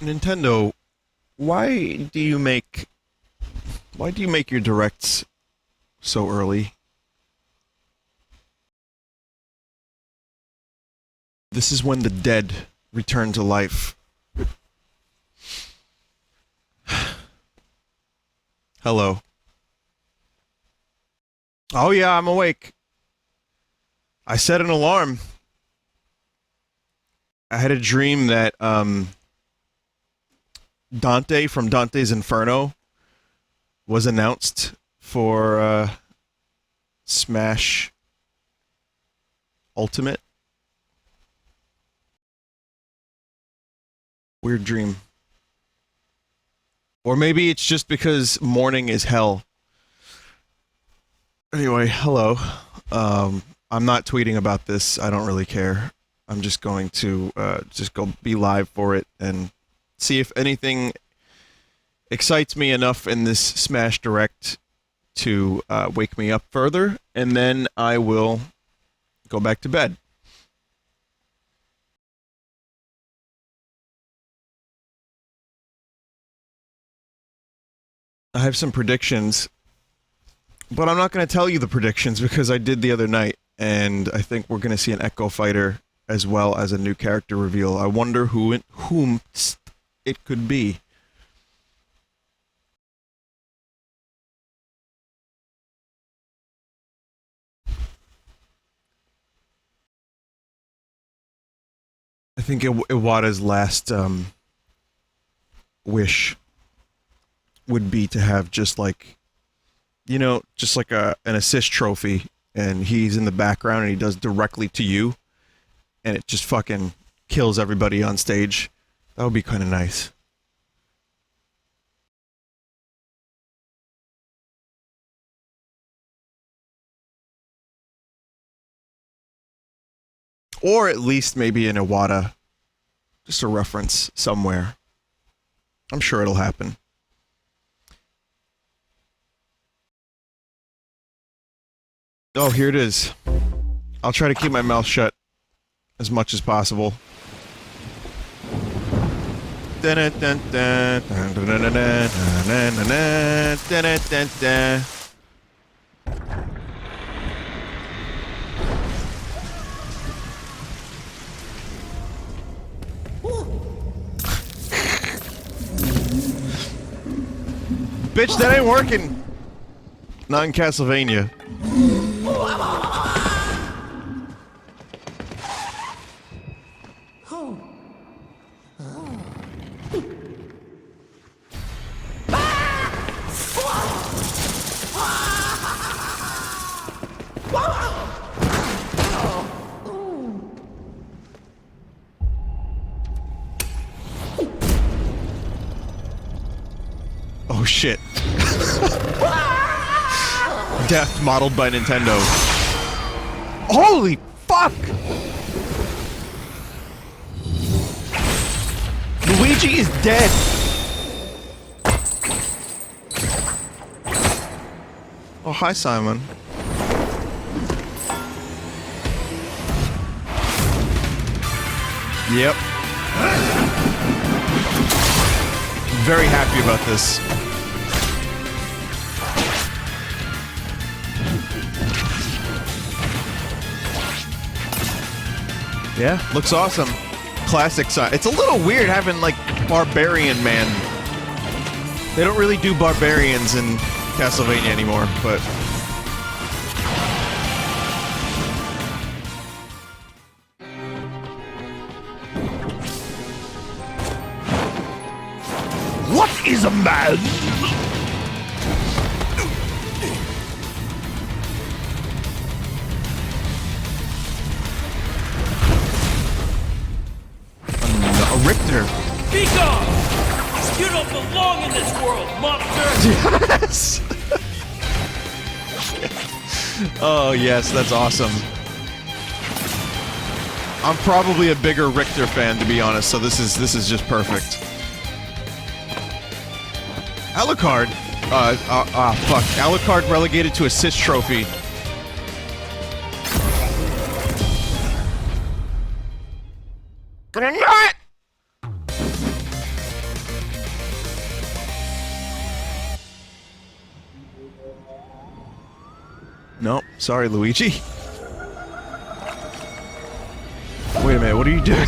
Nintendo, why do you make your directs so early? This is when the dead return to life. Hello. Oh yeah, I'm awake. I set an alarm. I had a dream that Dante from Dante's Inferno was announced for Smash Ultimate. Weird dream. Or maybe it's just because morning is hell. Anyway, hello. I'm not tweeting about this. I don't really care. I'm just going to just go be live for it and see if anything excites me enough in this Smash Direct to wake me up further, and then I will go back to bed. I have some predictions, but I'm not going to tell you the predictions because I did the other night, and I think we're going to see an Echo Fighter as well as a new character reveal. I wonder whom it could be. I think Iwata's last wish would be to have just like, you know, just like an assist trophy, and he's in the background and he does directly to you, and it just fucking kills everybody on stage. That would be kind of nice. Or at least maybe an Iwata. Just a reference somewhere. I'm sure it'll happen. Oh, here it is. I'll try to keep my mouth shut as much as possible. Bitch, that ain't working! Not in Castlevania. Oh shit. Death modeled by Nintendo. Holy fuck! Luigi is dead! Oh, hi, Simon. Yep. Very happy about this. Yeah, looks awesome. Classic side. It's a little weird having, like, Barbarian Man. They don't really do barbarians in Castlevania anymore, but... What is a man? Richter. Be gone! You don't belong in this world, monster! Yes! Oh, yes, that's awesome. I'm probably a bigger Richter fan, to be honest, so this is just perfect. Alucard! Fuck. Alucard relegated to assist trophy. Gonna not! Nope. Sorry, Luigi. Wait a minute. What are you doing?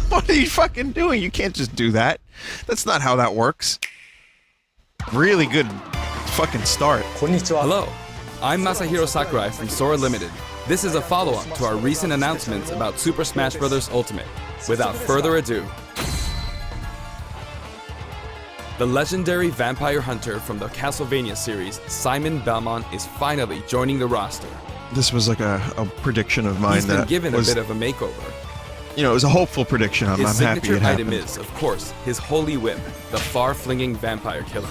What are you fucking doing? You can't just do that. That's not how that works. Really good fucking start. Hello, I'm Masahiro Sakurai from Sora Limited. This is a follow-up to our recent announcements about Super Smash Bros. Ultimate. Without further ado, the legendary vampire hunter from the Castlevania series, Simon Belmont, is finally joining the roster. This was like a prediction of mine. He's been that given was, a bit of a makeover. You know, it was a hopeful prediction. I'm His happy signature it item happened. is, of course, his holy whip, the far-flinging vampire killer.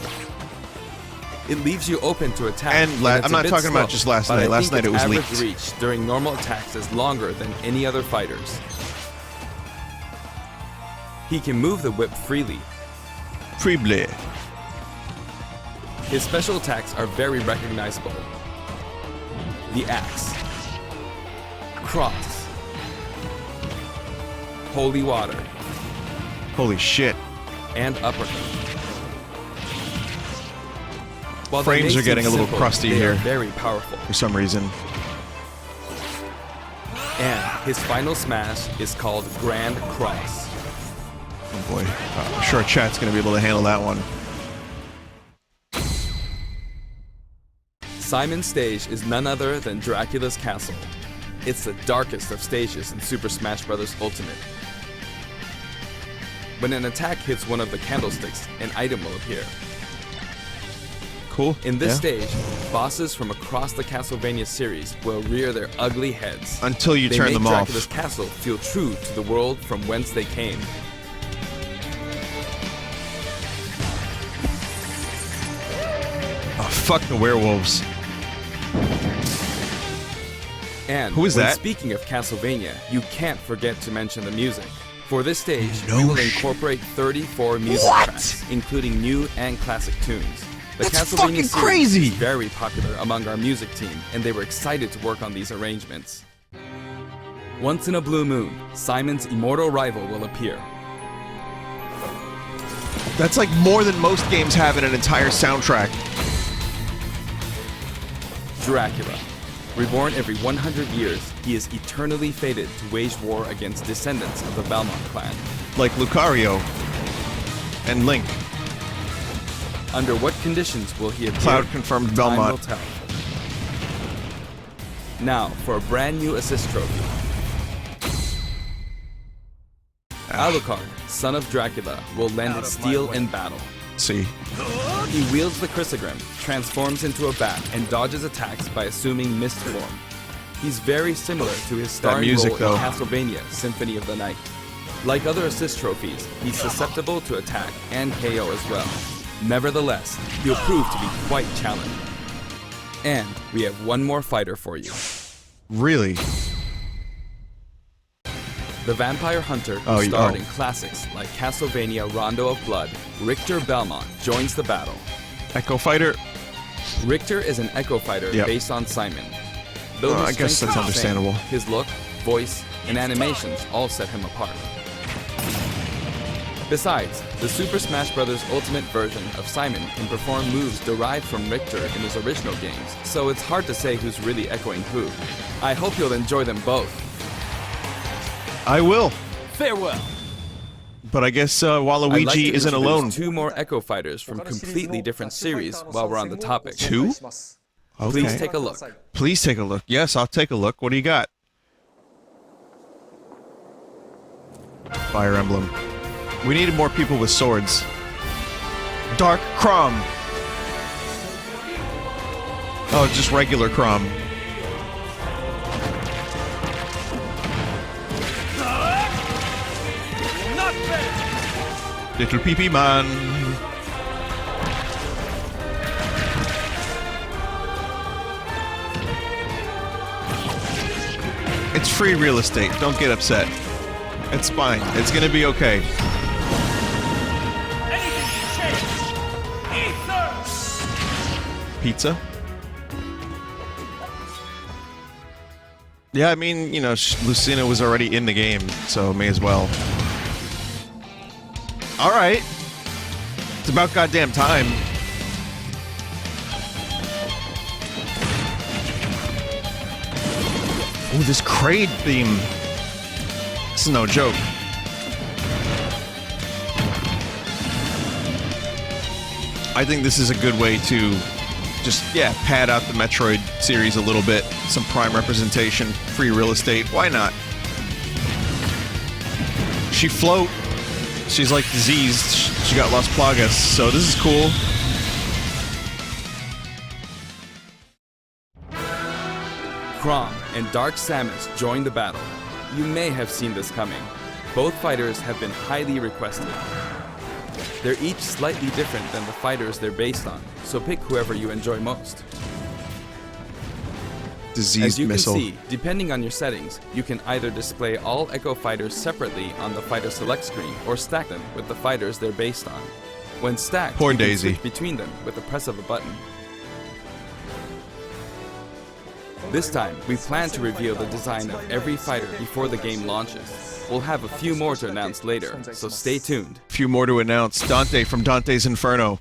It leaves you open to attack. And it's I'm a not bit talking about slow, just last but night. I Last think night it its was average leaked. reach during normal attacks is longer than any other fighters. He can move the whip freely. Freebly. His special attacks are very recognizable. The axe, cross, holy water, Holy shit. and uppercut. While they Frames may are getting seem a little simple, crusty they are here. very powerful. For some reason. And his final smash is called Grand Cross. Oh boy. I'm sure chat's going to be able to handle that one. Simon's stage is none other than Dracula's castle. It's the darkest of stages in Super Smash Bros. Ultimate. When an attack hits one of the candlesticks, an item will appear. Cool. In this Yeah. stage, bosses from across the Castlevania series will rear their ugly heads. Until you They turn make them off. Dracula's castle feel true to the world from whence they came. Oh, fuck the werewolves. And Who is when that? speaking of Castlevania, you can't forget to mention the music. For this stage, No we will shit. incorporate 34 music What? tracks, including new and classic tunes. The That's Castlevania fucking series crazy! is very popular among our music team, and they were excited to work on these arrangements. Once in a blue moon, Simon's immortal rival will appear. That's like more than most games have in an entire soundtrack. Dracula. Reborn every 100 years, he is eternally fated to wage war against descendants of the Belmont clan. Like Lucario. And Link. Under what conditions will he appear? Cloud confirmed Time Belmont. will tell. Now, for a brand new assist trophy. Alucard, son of Dracula, will lend his steel in battle. See. He wields the Chrysogrim, transforms into a bat, and dodges attacks by assuming mist form. He's very similar to his starring music, role though. in Castlevania Symphony of the Night. Like other assist trophies, he's susceptible to attack and KO as well. Nevertheless, he'll prove to be quite challenging. And we have one more fighter for you. Really? The vampire hunter who Oh, starred oh. in classics like Castlevania Rondo of Blood, Richter Belmont joins the battle. Echo Fighter? Richter is an echo fighter Yep. based on Simon. Though his I guess strengths that's are the same, understandable. his look, voice, and animations all set him apart. Besides, the Super Smash Bros. Ultimate version of Simon can perform moves derived from Richter in his original games, so it's hard to say who's really echoing who. I hope you'll enjoy them both. I will. Farewell. But I guess I'd like to Waluigi isn't introduce alone. 2 more echo fighters from completely different series while we're on the topic. 2? Please Okay. take a look. Please take a look. Yes, I'll take a look. What do you got? Fire Emblem. We needed more people with swords. Dark Crom. Oh, just regular Crom. Not better. Little Pee-Pee Man. It's free real estate. Don't get upset. It's fine. It's gonna be okay. Anything can change. Ether. Pizza? Yeah, I mean, you know, Lucina was already in the game, so may as well. Alright. It's about goddamn time. Ooh, this Kraid theme. This is no joke. I think this is a good way to just, yeah, pad out the Metroid series a little bit. Some Prime representation, free real estate. Why not? She float. She's like diseased. She got Las Plagas, so this is cool. Crom and Dark Samus join the battle. You may have seen this coming. Both fighters have been highly requested. They're each slightly different than the fighters they're based on, so pick whoever you enjoy most. Diseased As you missile. can see, depending on your settings, you can either display all Echo fighters separately on the fighter select screen or stack them with the fighters they're based on. When stacked, Poor you can Daisy. switch between them with the press of a button. This time, we plan to reveal the design of every fighter before the game launches. We'll have a few more to announce later, so stay tuned. Few more to announce. Dante from Dante's Inferno.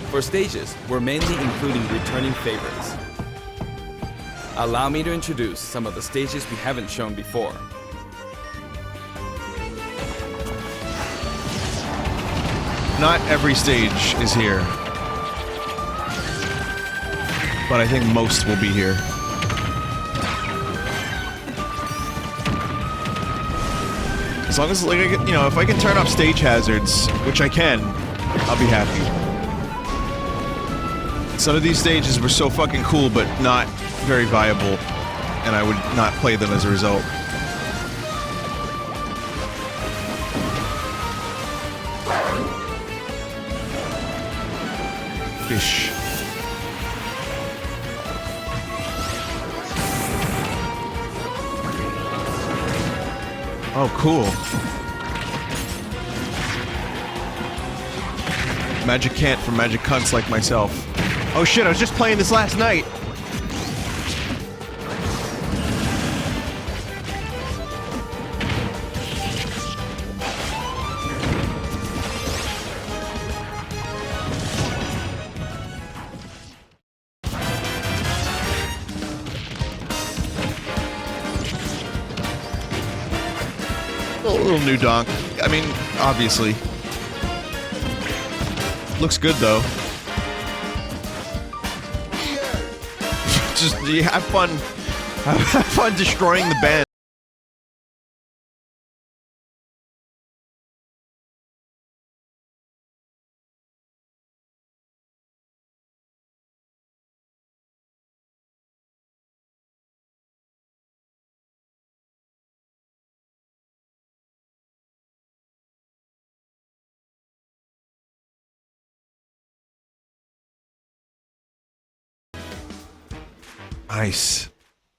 For stages, we're mainly including returning favorites. Allow me to introduce some of the stages we haven't shown before. Not every stage is here, but I think most will be here. As long as, like, I can, you know, if I can turn off stage hazards, which I can, I'll be happy. Some of these stages were so fucking cool, but not very viable, and I would not play them as a result. Fish. Oh, cool. Magic can't for magic cunts like myself. Oh shit, I was just playing this last night! A little new donk. I mean, obviously. Looks good though. Just you have fun. Have fun destroying the band. Nice.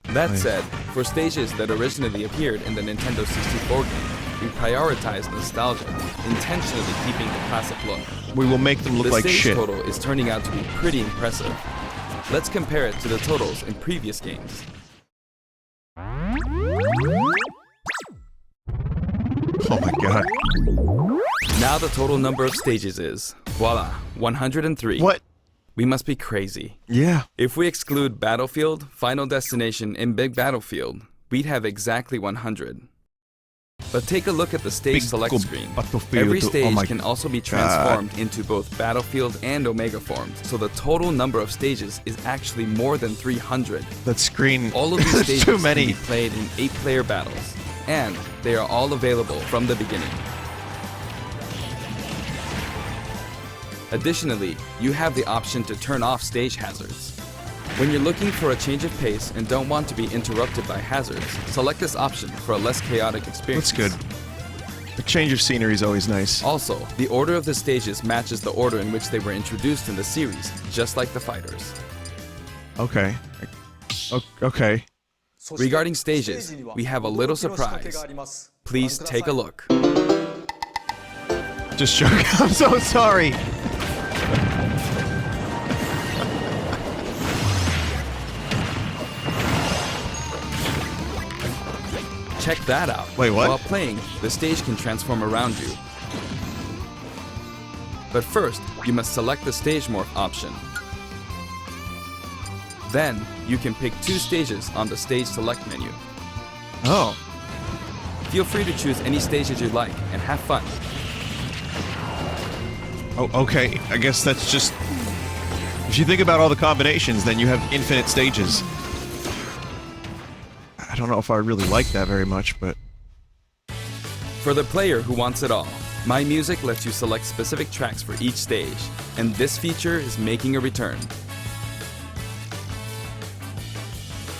That Nice. said, for stages that originally appeared in the Nintendo 64 game, we prioritized nostalgia, intentionally keeping the classic look. We will make them look The like stage shit. total is turning out to be pretty impressive. Let's compare it to the totals in previous games. Oh my god. Now the total number of stages is, voila, 103. What? We must be crazy. Yeah. If we exclude Battlefield, Final Destination, and Big Battlefield, we'd have exactly 100. But take a look at the stage Big select go- screen. Battlefield. Every Oh stage my can also be transformed into both Battlefield and Omega forms, so the total number of stages is actually more than 300. That screen. All of these There's stages too many. can be played in 8-player battles, and they are all available from the beginning. Additionally, you have the option to turn off stage hazards. When you're looking for a change of pace and don't want to be interrupted by hazards, select this option for a less chaotic experience. That's good. A change of scenery is always nice. Also, the order of the stages matches the order in which they were introduced in the series, just like the fighters. Okay. Okay. Regarding stages, we have a little surprise. Please take a look. Just joking. I'm so sorry. Check that out. Wait, what? While playing, the stage can transform around you. But first, you must select the stage morph option. Then, you can pick 2 stages on the Stage Select menu. Oh. Feel free to choose any stages you like and have fun. Oh, okay. I guess that's just... If you think about all the combinations, then you have infinite stages. I don't know if I really like that very much, but... For the player who wants it all, My Music lets you select specific tracks for each stage, and this feature is making a return.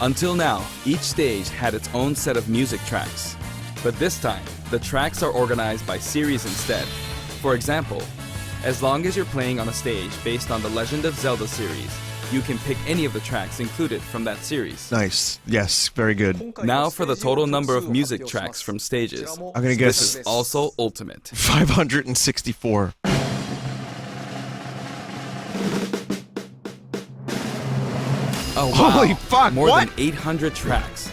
Until now, each stage had its own set of music tracks. But this time, the tracks are organized by series instead. For example, as long as you're playing on a stage based on the Legend of Zelda series, you can pick any of the tracks included from that series. Nice. Yes, very good. Now for the total number of music tracks from stages. I'm gonna guess... This is also ultimate. 564. Oh wow, Holy fuck, more what? than 800 tracks.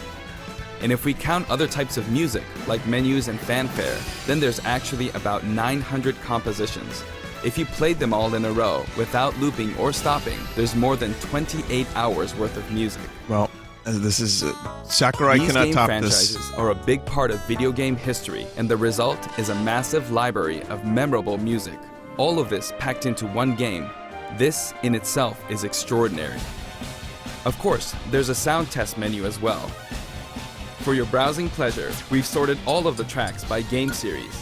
And if we count other types of music, like menus and fanfare, then there's actually about 900 compositions. If you played them all in a row, without looping or stopping, there's more than 28 hours worth of music. Well, this is... Sakurai These cannot game top franchises this. are a big part of video game history, and the result is a massive library of memorable music. All of this packed into one game. This, in itself, is extraordinary. Of course, there's a sound test menu as well. For your browsing pleasure, we've sorted all of the tracks by game series.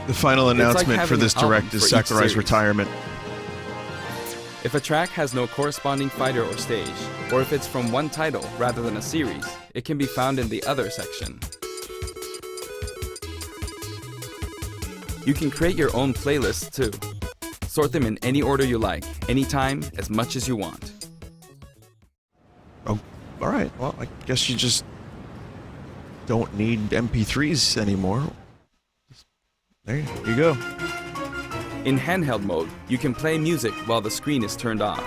The final announcement like for this having an direct album is for each Sakurai's series. retirement. If a track has no corresponding fighter or stage, or if it's from one title rather than a series, it can be found in the Other section. You can create your own playlists too. Sort them in any order you like, anytime, as much as you want. Oh, alright. Well, I guess you just don't need MP3s anymore. There you go. In handheld mode, you can play music while the screen is turned off.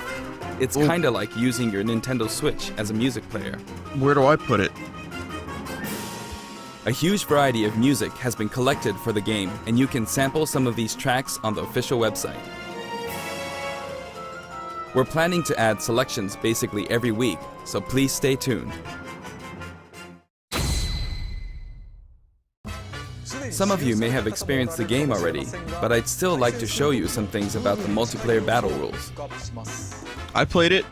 It's kinda like using your Nintendo Switch as a music player. Where do I put it? A huge variety of music has been collected for the game, and you can sample some of these tracks on the official website. We're planning to add selections basically every week, so please stay tuned. Some of you may have experienced the game already, but I'd still like to show you some things about the multiplayer battle rules. I played it.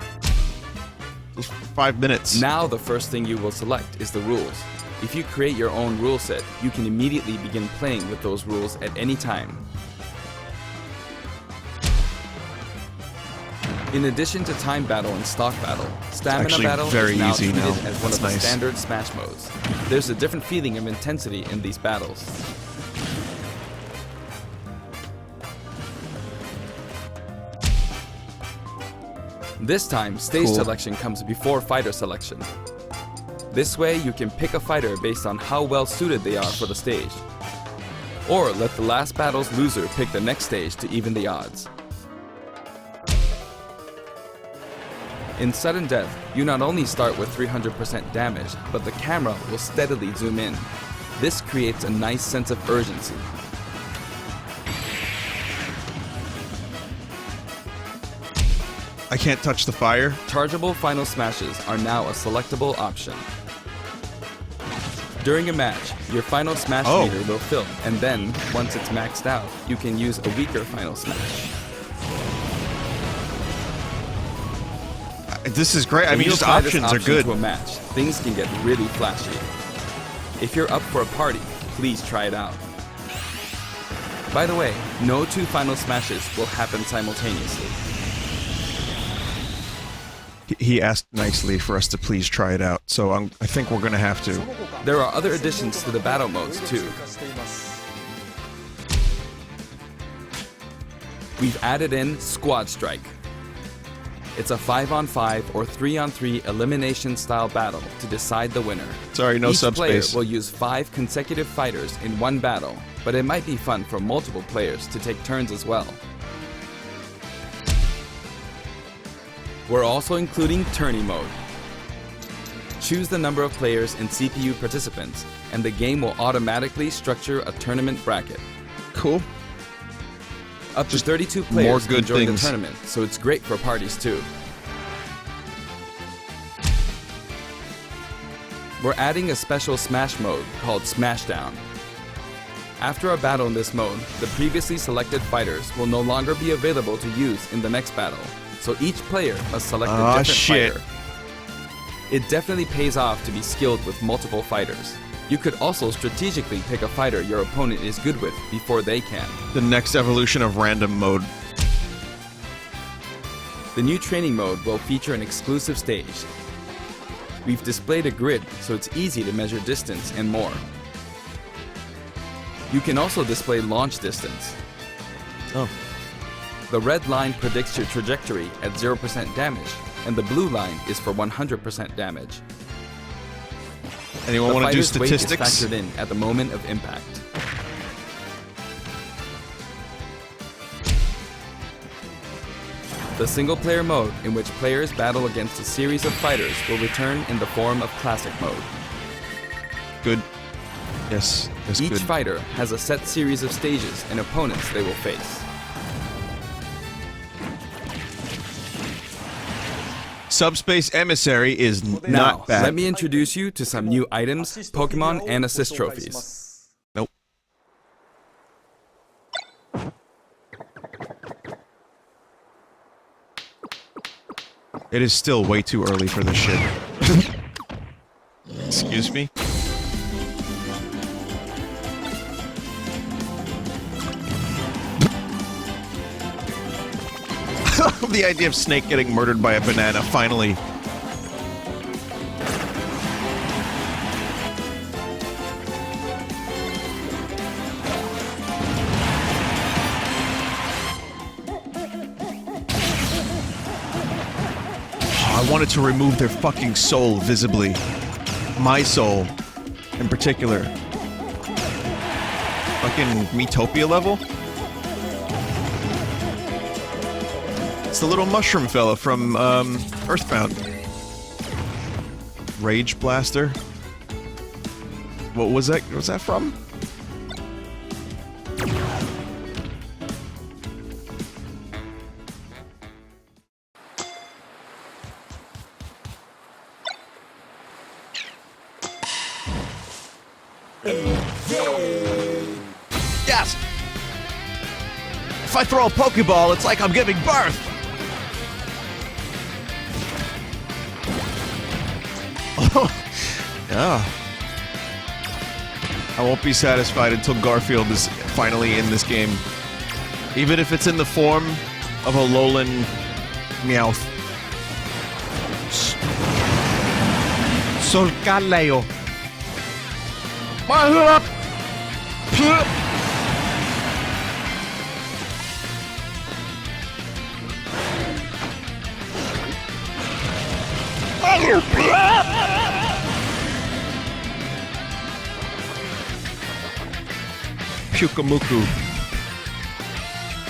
Just 5 minutes. Now the first thing you will select is the rules. If you create your own rule set, you can immediately begin playing with those rules at any time. In addition to time battle and stock battle, stamina actually battle very is now easy treated now. as one That's of the nice. standard Smash modes. There's a different feeling of intensity in these battles. This time, stage Cool. selection comes before fighter selection. This way, you can pick a fighter based on how well suited they are for the stage. Or let the last battle's loser pick the next stage to even the odds. In sudden death, you not only start with 300% damage, but the camera will steadily zoom in. This creates a nice sense of urgency. I can't touch the fire. Chargeable final smashes are now a selectable option. During a match, your final smash Oh. meter will fill, and then, once it's maxed out, you can use a weaker final smash. This is great. I When mean, you just apply this options are option good. to a match, things can get really flashy. If you're up for a party, please try it out. By the way, no 2 final smashes will happen simultaneously. He asked nicely for us to please try it out, so I think we're gonna have to. There are other additions to the battle modes too. We've added in Squad Strike. It's a 5-on-5 or 3-on-3 elimination style battle to decide the winner. Sorry, no Each player subspace. will use 5 consecutive fighters in one battle, but it might be fun for multiple players to take turns as well. We're also including tourney mode. Choose the number of players and CPU participants, and the game will automatically structure a tournament bracket. Cool. Up to Just 32 more players good can join things. the tournament, so it's great for parties too. we're adding a special Smash mode called Smashdown. After a battle in this mode, the previously selected fighters will no longer be available to use in the next battle, so each player must select a different fighter. It definitely pays off to be skilled with multiple fighters. You could also strategically pick a fighter your opponent is good with before they can. The next evolution of random mode. The new training mode will feature an exclusive stage. We've displayed a grid so it's easy to measure distance and more. You can also display launch distance. Oh. The red line predicts your trajectory at 0% damage, and the blue line is for 100% damage. Anyone want to do fighter's weight is statistics? factored in at the moment of impact. The single-player mode, in which players battle against a series of fighters, will return in the form of Classic mode. Good. Yes, that's Each good. fighter has a set series of stages and opponents they will face. Subspace Emissary is Now, not bad. let me introduce you to some new items, Pokemon, and assist trophies. Nope. It is still way too early for this shit. Excuse me? The idea of Snake getting murdered by a banana, finally. I wanted to remove their fucking soul visibly. My soul, in particular. Fucking Metopia level? It's the little mushroom fella from, Earthbound. Rage Blaster? What was that? What was that from? Yes! If I throw a Pokeball, it's like I'm giving birth! Yeah. I won't be satisfied until Garfield is finally in this game. Even if it's in the form of a Alolan Meowth. Solgaleo. Pukamuku.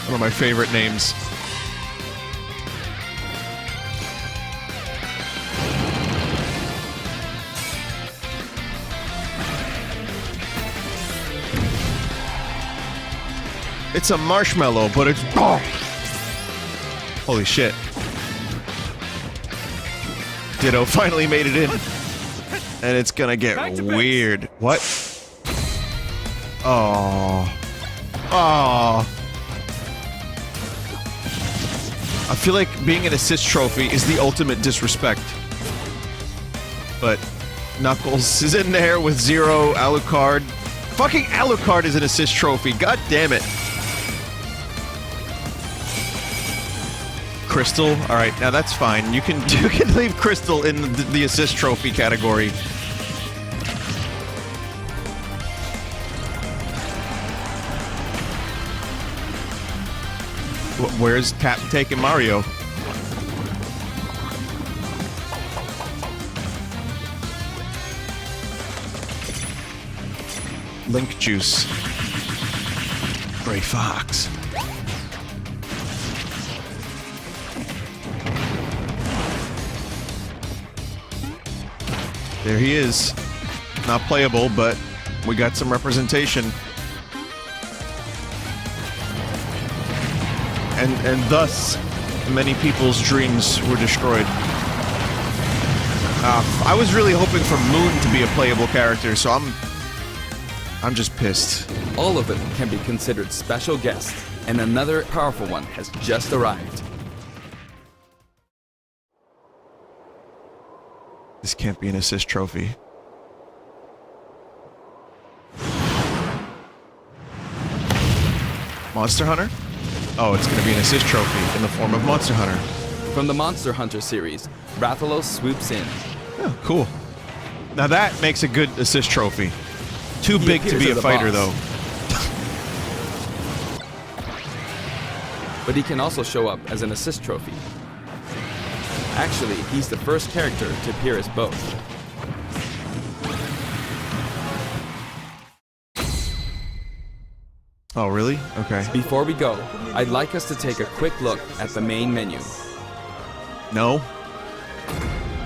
One of my favorite names. It's a marshmallow, but it's... Oh! Holy shit. Ditto finally made it in. And it's gonna get weird. What? Oh. Oh. I feel like being an assist trophy is the ultimate disrespect. But Knuckles is in there with 0 Alucard. Fucking Alucard is an assist trophy. God damn it. Crystal? Alright, now that's fine. You can leave Crystal in the assist trophy category. Where's Tap taking Mario? Link Juice. Gray Fox. There he is. Not playable, but we got some representation. And thus, many people's dreams were destroyed. I was really hoping for Moon to be a playable character, so I'm just pissed. All of them can be considered special guests, and another powerful one has just arrived. This can't be an assist trophy. Monster Hunter? Oh, it's gonna be an assist trophy in the form of Monster Hunter. From the Monster Hunter series, Rathalos swoops in. Oh, cool. Now that makes a good assist trophy. Too He big to appears be a as a fighter, boss. though. But he can also show up as an assist trophy. Actually, he's the first character to appear as both. Oh, really? Okay. Before we go, I'd like us to take a quick look at the main menu. No.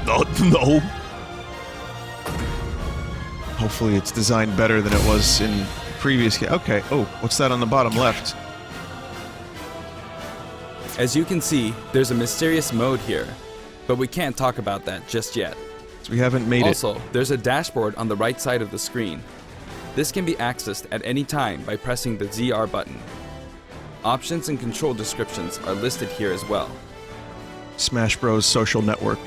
No. No. Hopefully it's designed better than it was in previous games. Okay. Oh, what's that on the bottom left? As you can see, there's a mysterious mode here, but we can't talk about that just yet. So we haven't made it. Also, there's a dashboard on the right side of the screen. This can be accessed at any time by pressing the ZR button. Options and control descriptions are listed here as well. Smash Bros. Social network.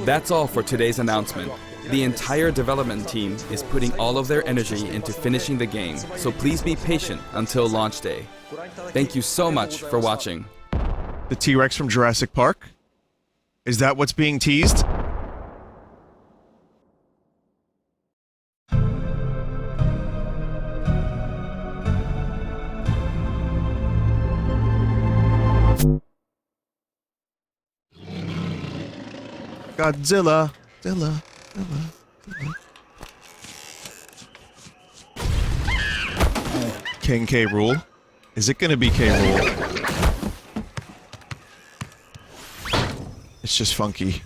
That's all for today's announcement. The entire development team is putting all of their energy into finishing the game, so please be patient until launch day. Thank you so much for watching. The T-Rex from Jurassic Park? Is that what's being teased? Godzilla. Zilla. King K. Rool. Is it gonna be K. Rool? It's just funky.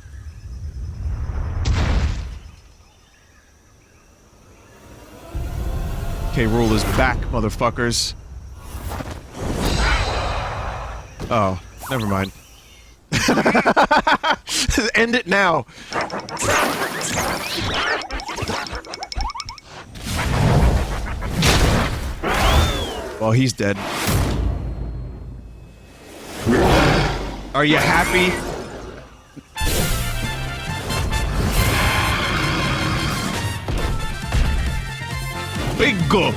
K. Rool is back, motherfuckers. Oh, never mind. End it now. Well, he's dead. Are you happy? Bingo!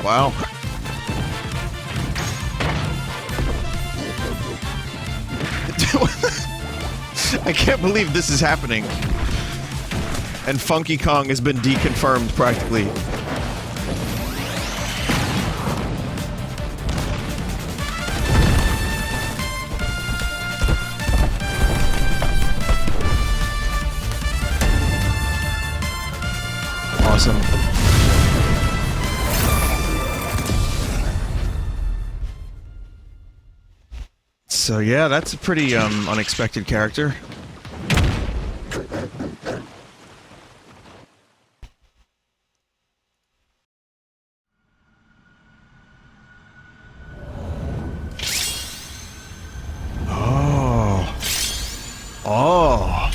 Wow. I can't believe this is happening. And Funky Kong has been deconfirmed practically. Awesome. So yeah, that's a pretty unexpected character. Oh. Oh.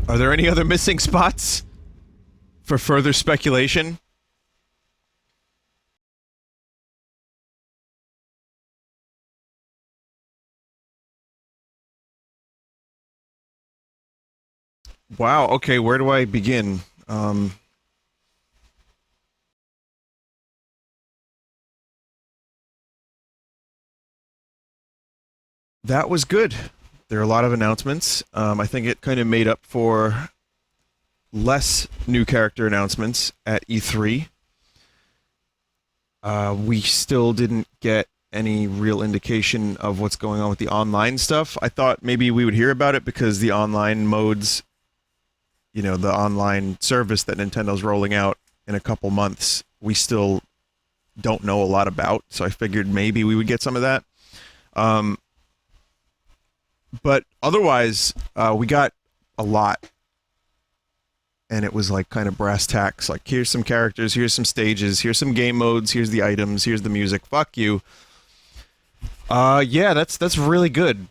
Are there any other missing spots for further speculation? Wow, okay, where do I begin? That was good. There are a lot of announcements. I think it kind of made up for less new character announcements at E3. We still didn't get any real indication of what's going on with the online stuff. I thought maybe we would hear about it because the online modes, you know, the online service that Nintendo's rolling out in a couple months, we still don't know a lot about. So I figured maybe we would get some of that. But otherwise, we got a lot. and it was like kind of brass tacks. Like, here's some characters, here's some stages, here's some game modes, here's the items, here's the music. Fuck you. Yeah, that's really good.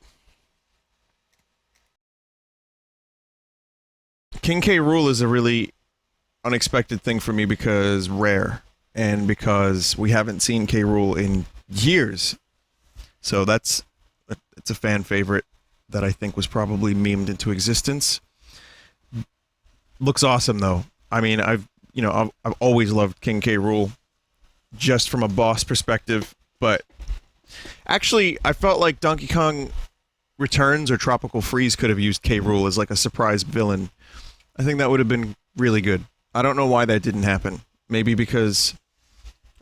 King K. Rool is a really unexpected thing for me because rare, and because we haven't seen K. Rool in years. So it's a fan favorite that I think was probably memed into existence. Looks awesome though. I mean, I've always loved King K. Rool, just from a boss perspective. But actually, I felt like Donkey Kong Returns or Tropical Freeze could have used K. Rool as like a surprise villain. I think that would have been really good. I don't know why that didn't happen. Maybe because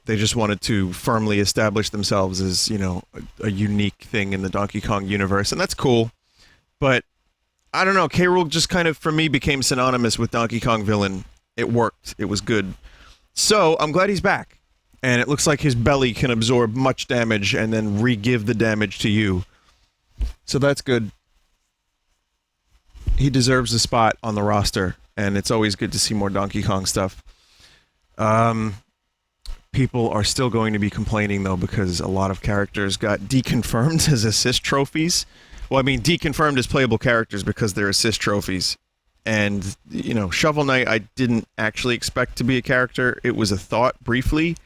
they just wanted to firmly establish themselves as, a unique thing in the Donkey Kong universe, and that's cool. But I don't know, K. Rool just kind of, for me, became synonymous with Donkey Kong villain. It worked. It was good. So, I'm glad he's back. And it looks like his belly can absorb much damage and then re-give the damage to you. So that's good. He deserves a spot on the roster, and it's always good to see more Donkey Kong stuff. People are still going to be complaining, though, because a lot of characters got deconfirmed as assist trophies. Well, I mean, deconfirmed as playable characters because they're assist trophies. And, Shovel Knight, I didn't actually expect to be a character. It was a thought, briefly,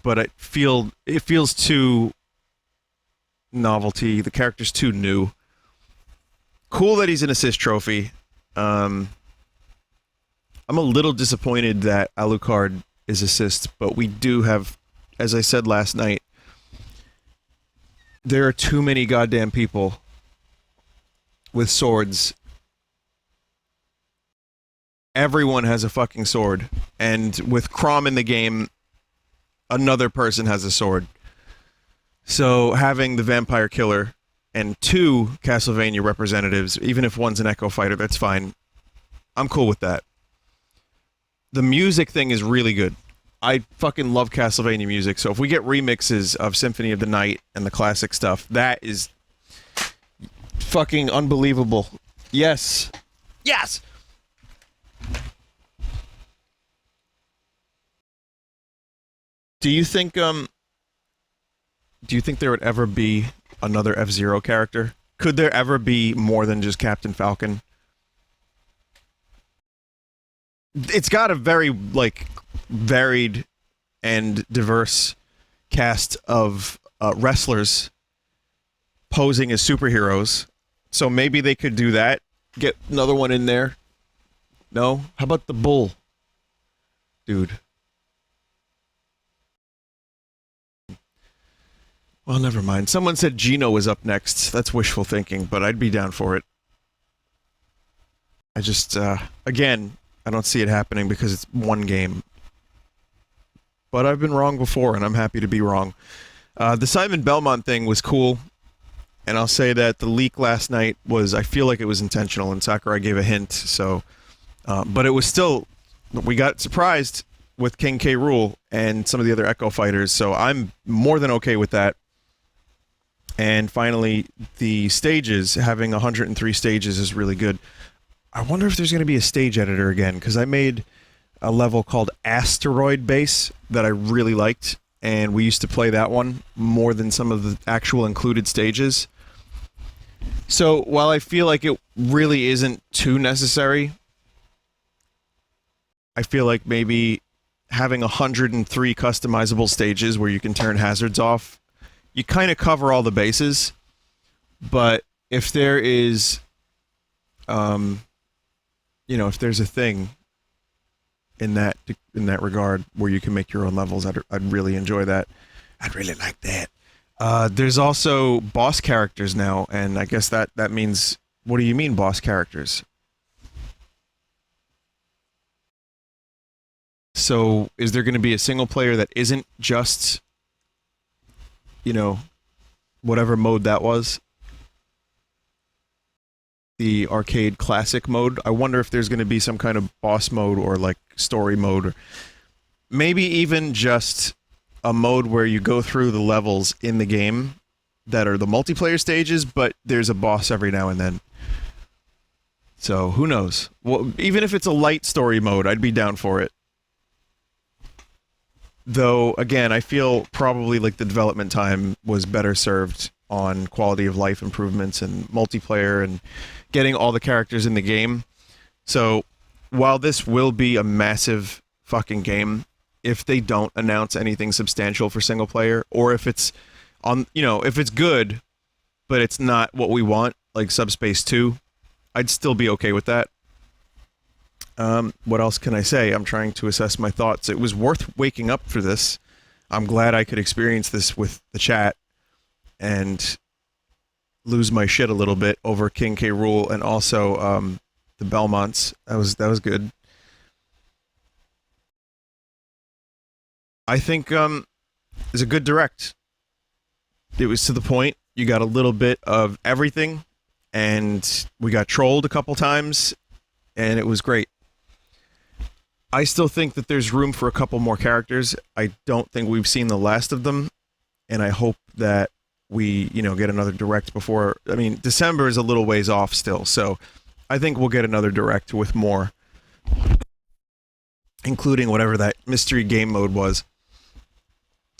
but it feels too novelty. The character's too new. Cool that he's an assist trophy. I'm a little disappointed that Alucard is assist, but we do have, as I said last night, there are too many goddamn people with swords. Everyone has a fucking sword, and with Chrom in the game, another person has a sword. So having the vampire killer and 2 Castlevania representatives, even if one's an Echo Fighter, that's fine. I'm cool with that. The music thing is really good. I fucking love Castlevania music, so if we get remixes of Symphony of the Night and the classic stuff, that is fucking unbelievable. Yes. Yes! Do you think there would ever be another F-Zero character? Could there ever be more than just Captain Falcon? It's got a very, varied and diverse cast of wrestlers posing as superheroes. So maybe they could do that. Get another one in there. No? How about the Bull? Dude. Well, never mind. Someone said Gino was up next. That's wishful thinking, but I'd be down for it. I just, again, I don't see it happening because it's one game. But I've been wrong before, and I'm happy to be wrong. The Simon Belmont thing was cool, and I'll say that the leak last night was, I feel like it was intentional, and Sakurai gave a hint, so... but it was still... We got surprised with King K. Rool and some of the other Echo Fighters, so I'm more than okay with that. And finally, the stages, having 103 stages is really good. I wonder if there's going to be a stage editor again, because I made a level called Asteroid Base that I really liked, and we used to play that one more than some of the actual included stages. So while I feel like it really isn't too necessary, I feel like maybe having 103 customizable stages where you can turn hazards off, you kind of cover all the bases. But if there is, if there's a thing in that regard where you can make your own levels, I'd really enjoy that. I'd really like that. There's also boss characters now, and I guess that means, what do you mean boss characters? So is there going to be a single player that isn't just, whatever mode that was? The arcade classic mode? I wonder if there's going to be some kind of boss mode or story mode, or maybe even just a mode where you go through the levels in the game that are the multiplayer stages, but there's a boss every now and then. So who knows? Well, even if it's a light story mode, I'd be down for it. Though, again, I feel probably like the development time was better served on quality of life improvements and multiplayer and getting all the characters in the game. So, while this will be a massive fucking game, if they don't announce anything substantial for single player, or if it's on, if it's good, but it's not what we want, like Subspace 2, I'd still be okay with that. What else can I say? I'm trying to assess my thoughts. It was worth waking up for this. I'm glad I could experience this with the chat and lose my shit a little bit over King K. Rool and also the Belmonts. That was good. I think it's a good direct. It was to the point. You got a little bit of everything, and we got trolled a couple times, and it was great. I still think that there's room for a couple more characters. I don't think we've seen the last of them, and I hope that we, get another direct before... I mean, December is a little ways off still, so I think we'll get another direct with more, including whatever that mystery game mode was.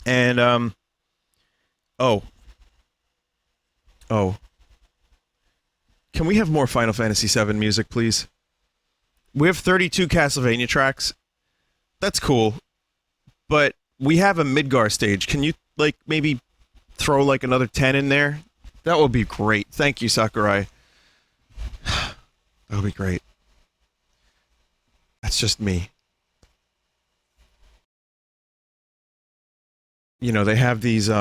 And, Oh. Can we have more Final Fantasy VII music, please? We have 32 Castlevania tracks. That's cool. But we have a Midgar stage. Can you, maybe throw, another 10 in there? That would be great. Thank you, Sakurai. That would be great. That's just me. They have these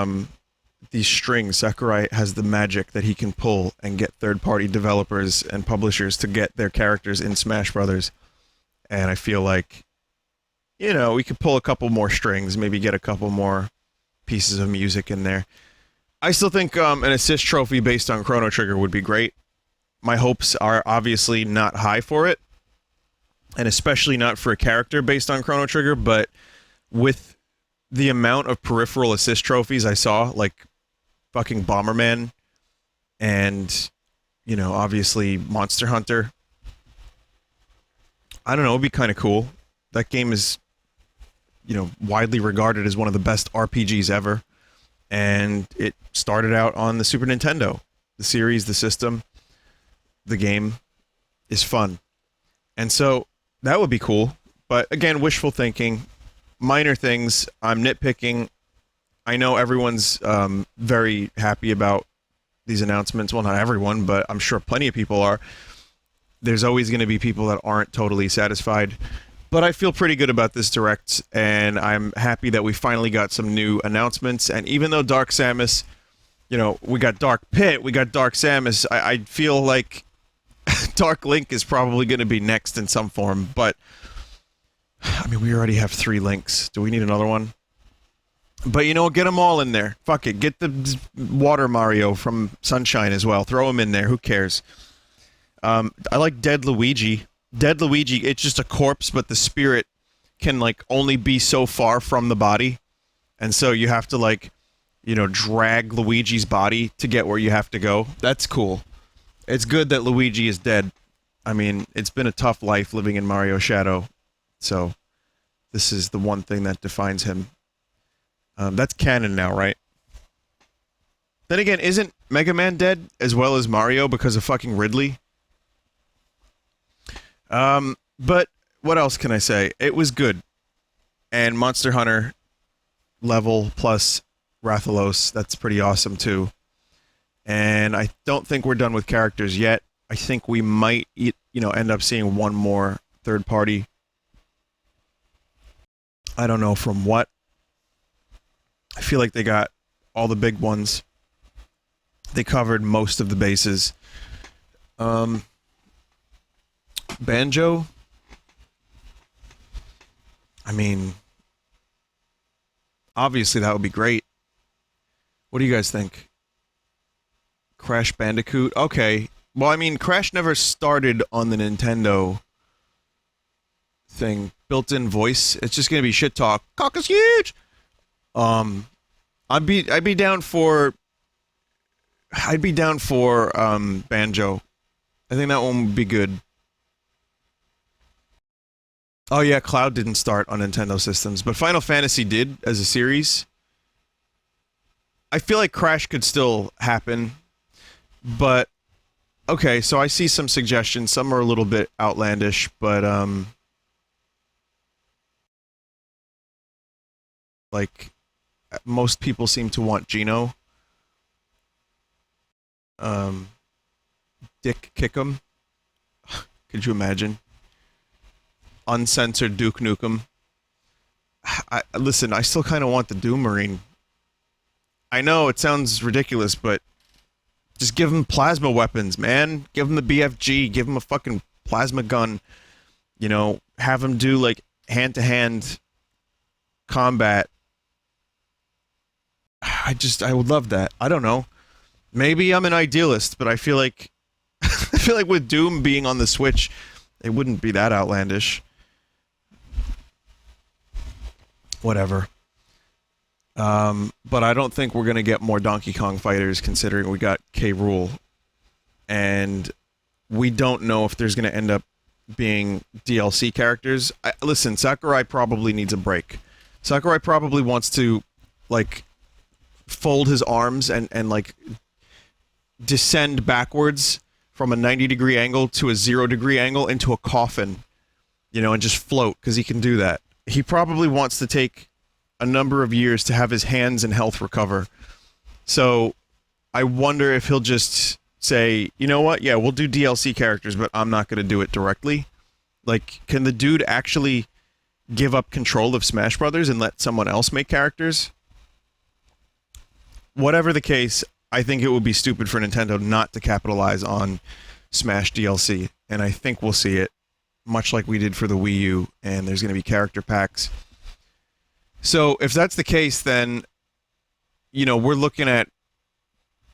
strings. Sakurai has the magic that he can pull and get third-party developers and publishers to get their characters in Smash Brothers. And I feel like, we could pull a couple more strings, maybe get a couple more pieces of music in there. I still think an assist trophy based on Chrono Trigger would be great. My hopes are obviously not high for it, and especially not for a character based on Chrono Trigger, but with the amount of peripheral assist trophies I saw, like fucking Bomberman and, obviously Monster Hunter, I don't know, it'd be kind of cool. That game is, widely regarded as one of the best RPGs ever, and it started out on the Super Nintendo. The series, the system, the game is fun. And so, that would be cool, but again, wishful thinking. Minor things. I'm nitpicking. I know everyone's very happy about these announcements. Well, not everyone, but I'm sure plenty of people are. There's always going to be people that aren't totally satisfied. But I feel pretty good about this direct, and I'm happy that we finally got some new announcements. And even though Dark Samus, we got Dark Pit, we got Dark Samus, I feel like Dark Link is probably going to be next in some form, but I mean, we already have 3 links. Do we need another one? But, get them all in there. Fuck it. Get the Water Mario from Sunshine as well. Throw him in there. Who cares? I like Dead Luigi. Dead Luigi, it's just a corpse, but the spirit can, only be so far from the body. And so you have to, drag Luigi's body to get where you have to go. That's cool. It's good that Luigi is dead. I mean, it's been a tough life living in Mario Shadow. So, this is the one thing that defines him. That's canon now, right? Then again, isn't Mega Man dead as well as Mario because of fucking Ridley? But what else can I say? It was good. And Monster Hunter level plus Rathalos, that's pretty awesome too. And I don't think we're done with characters yet. I think we might, end up seeing one more third party. I don't know from what. I feel like they got all the big ones. They covered most of the bases. Banjo? I mean, obviously that would be great. What do you guys think? Crash Bandicoot? Okay. Well, I mean, Crash never started on the Nintendo thing. Built-in voice. It's just gonna be shit talk. Cock is huge. I'd be down for Banjo. I think that one would be good. Oh yeah, Cloud didn't start on Nintendo systems, but Final Fantasy did as a series. I feel like Crash could still happen, but okay, so I see some suggestions. Some are a little bit outlandish, but like most people seem to want Geno. Um, Dick Kickem. Could you imagine? Uncensored Duke Nukem. Listen, I still kind of want the Doom Marine. I know it sounds ridiculous, but just give him plasma weapons, man. Give him the BFG. Give him a fucking plasma gun. You know, have him do like hand-to-hand combat. I would love that. I don't know. Maybe I'm an idealist, but I feel like I feel like with Doom being on the Switch, it wouldn't be that outlandish. Whatever. But I don't think we're gonna get more Donkey Kong fighters, considering we got K. Rool, and we don't know if there's gonna end up being DLC characters. Listen, Sakurai probably needs a break. Sakurai probably wants to, like, fold his arms and like descend backwards from a 90-degree angle to a 0-degree angle into a coffin, you know, and just float, because he can do that. He probably wants to take a number of years to have his hands and health recover. So I wonder if he'll just say, you know what, yeah, we'll do DLC characters, but I'm not going to do it directly. Like, can the dude actually give up control of Smash Brothers and let someone else make characters? Whatever the case, I think it would be stupid for Nintendo not to capitalize on Smash DLC, and I think we'll see it, much like we did for the Wii U, and there's going to be character packs. So if that's the case, then, you know, we're looking at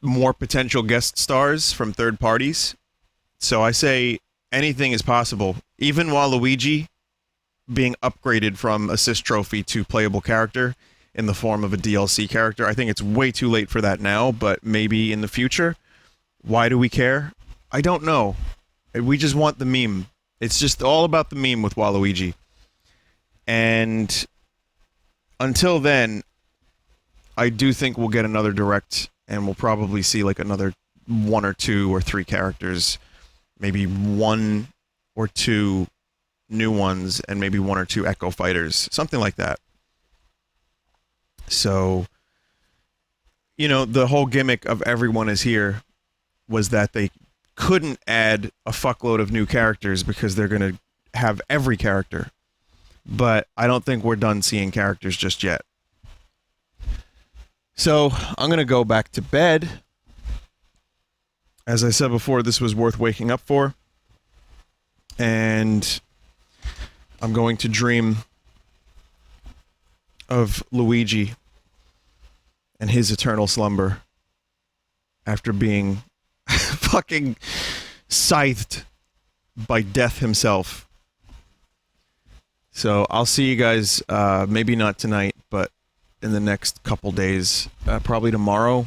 more potential guest stars from third parties. So I say anything is possible. Even Waluigi being upgraded from assist trophy to playable character in the form of a DLC character, I think it's way too late for that now, but maybe in the future. Why do we care? I don't know. We just want the meme. It's just all about the meme with Waluigi. And until then, I do think we'll get another direct, and we'll probably see like another 1 or 2 or 3 characters, maybe 1 or 2 new ones, and maybe 1 or 2 Echo Fighters, something like that. So, you know, the whole gimmick of Everyone Is Here was that they couldn't add a fuckload of new characters because they're going to have every character. But I don't think we're done seeing characters just yet. So, I'm going to go back to bed. As I said before, this was worth waking up for. And I'm going to dream of Luigi and his eternal slumber after being fucking scythed by death himself. So I'll see you guys, maybe not tonight, but in the next couple days. Probably tomorrow.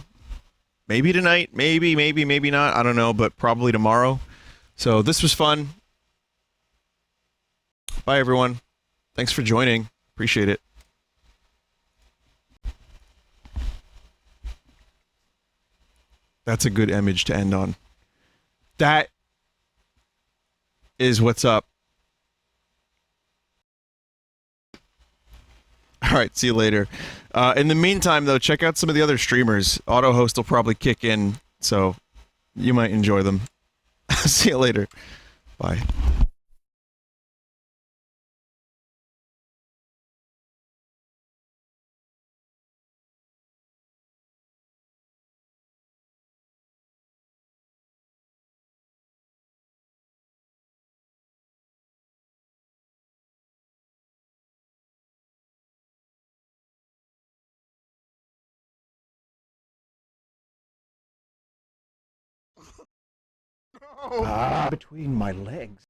Maybe tonight, maybe not. I don't know, but probably tomorrow. So this was fun. Bye, everyone. Thanks for joining. Appreciate it. That's a good image to end on. That is what's up. All right, see you later. In the meantime, though, check out some of the other streamers. AutoHost will probably kick in, so you might enjoy them. See you later. Bye. Between my legs.